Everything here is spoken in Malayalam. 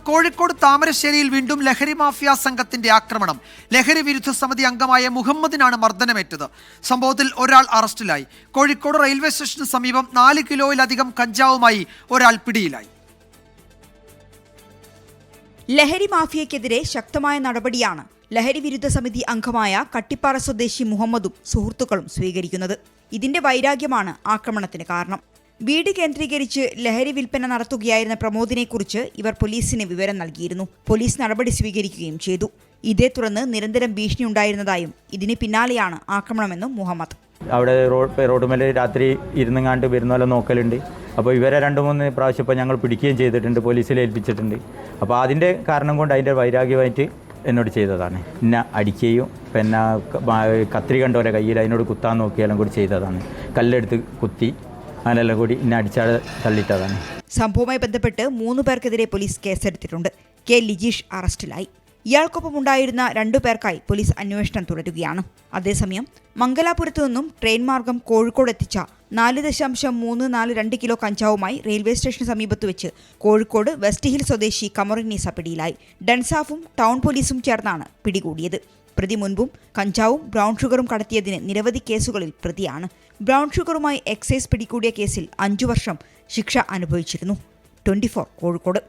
കോഴിക്കോട് താമരശ്ശേരിയിൽ വീണ്ടും ലഹരി മാഫിയ സംഘത്തിന്റെ ആക്രമണം. ലഹരി വിരുദ്ധ സമിതി അംഗമായ മുഹമ്മദിനാണ് മർദ്ദനമേറ്റത്. സംഭവത്തിൽ ഒരാൾ അറസ്റ്റിലായി. കോഴിക്കോട് റെയിൽവേ സ്റ്റേഷന് സമീപം 4 കിലോയിലധികം കഞ്ചാവുമായി ഒരാൾ പിടിയിലായി. ലഹരി മാഫിയക്കെതിരെ ശക്തമായ നടപടിയാണ് ലഹരി വിരുദ്ധ സമിതി അംഗമായ കട്ടിപ്പാറ സ്വദേശി മുഹമ്മദും സുഹൃത്തുക്കളും സ്വീകരിക്കുന്നത്. ഇതിന്റെ വൈരാഗ്യമാണ് ആക്രമണത്തിന് കാരണം. വീട് കേന്ദ്രീകരിച്ച് ലഹരി വിൽപ്പന നടത്തുകയായിരുന്ന പ്രമോദിനെക്കുറിച്ച് ഇവർ പോലീസിന് വിവരം നൽകിയിരുന്നു. പോലീസ് നടപടി സ്വീകരിക്കുകയും ചെയ്തു. ഇതേ തുടർന്ന് നിരന്തരം ഭീഷണി ഉണ്ടായിരുന്നതായും ഇതിന് പിന്നാലെയാണ് ആക്രമണമെന്നും മുഹമ്മദ്. അവിടെ റോഡുമേൽ രാത്രി ഇരുന്നങ്ങാണ്ട് വരുന്ന പോലെ നോക്കലുണ്ട്. അപ്പോൾ ഇവരെ 2-3 പ്രാവശ്യം ഇപ്പോൾ ഞങ്ങൾ പിടിക്കുകയും ചെയ്തിട്ടുണ്ട്, പോലീസിൽ ഏൽപ്പിച്ചിട്ടുണ്ട്. അപ്പോൾ അതിൻ്റെ കാരണം കൊണ്ട് അതിൻ്റെ വൈരാഗ്യമായിട്ട് എന്നോട് ചെയ്തതാണ്. എന്നെ അടിക്കുകയും പിന്നെ കത്രി കണ്ടോലെ കയ്യിൽ അതിനോട് കുത്താൻ നോക്കിയാലും കൂടി ചെയ്തതാണ്. കല്ലെടുത്ത് കുത്തി അങ്ങനെല്ലാം കൂടി എന്നെ അടിച്ചാൽ തള്ളിയിട്ടതാണ്. സംഭവവുമായി ബന്ധപ്പെട്ട് 3 പേർക്കെതിരെ പോലീസ് കേസെടുത്തിട്ടുണ്ട്. കെ ലിജീഷ് അറസ്റ്റിലായി. ഇയാൾക്കൊപ്പം ഉണ്ടായിരുന്ന 2 പേർക്കായി പോലീസ് അന്വേഷണം തുടരുകയാണ്. അതേസമയം മംഗലാപുരത്തു നിന്നും ട്രെയിൻ മാർഗം കോഴിക്കോട് എത്തിച്ച 4.342 കിലോ കഞ്ചാവുമായി റെയിൽവേ സ്റ്റേഷന് സമീപത്ത് വെച്ച് കോഴിക്കോട് വെസ്റ്റ് ഹിൽ സ്വദേശി കമറുന്നീസ പിടിയിലായി. ഡൻസാഫും ടൗൺ പോലീസും ചേർന്നാണ് പിടികൂടിയത്. പ്രതി മുൻപും കഞ്ചാവും ബ്രൗൺ ഷുഗറും കടത്തിയതിന് നിരവധി കേസുകളിൽ പ്രതിയാണ്. ബ്രൗൺ ഷുഗറുമായി എക്സൈസ് പിടികൂടിയ കേസിൽ 5 വർഷം ശിക്ഷ അനുഭവിച്ചിരുന്നു. 24 കോഴിക്കോട്.